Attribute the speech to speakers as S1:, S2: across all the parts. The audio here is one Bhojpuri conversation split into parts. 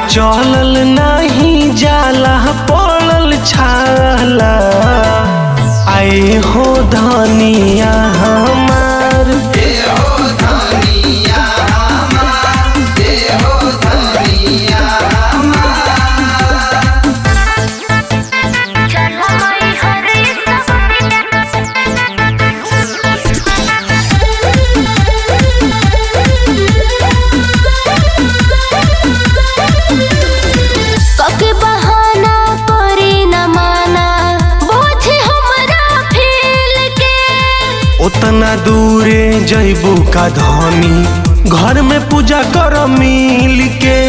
S1: चलल नहीं जाला पड़ल छाला। आए हो धनिया हमार, उतना दूरे जैबू का धनी, घर में पूजा कर मिल के।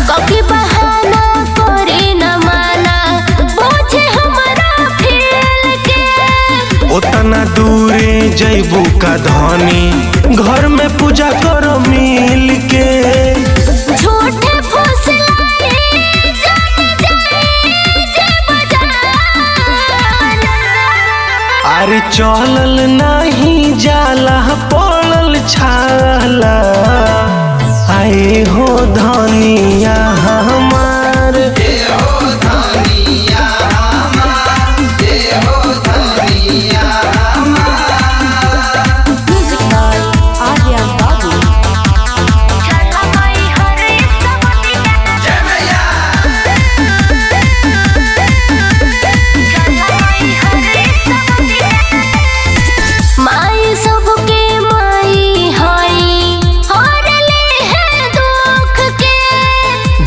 S2: कभी बहाना करे न माना, बोझे हमरा फील के।
S1: उतना दूरे जैबू का धनी, घर में पूजा कर मिल के।
S2: झूठे फुसलाए
S1: अरे चलल नहीं जाला पड़ल छाला। आए हो धनिया हमार,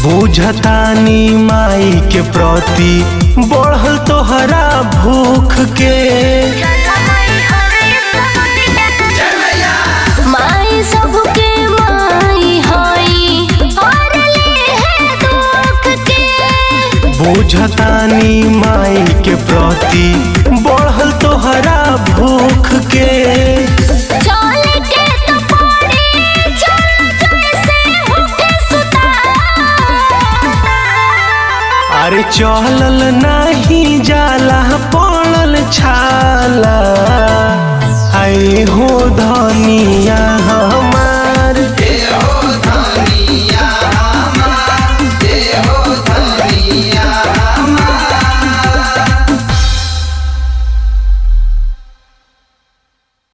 S1: बुझतानी माई के प्रति बढ़ल तोहरा भूख के।
S2: माई सबके माई हई दुख के।
S1: बुझतानी माई के प्रति बढ़ल तोहरा भूख के। अरे चलल नहीं जाला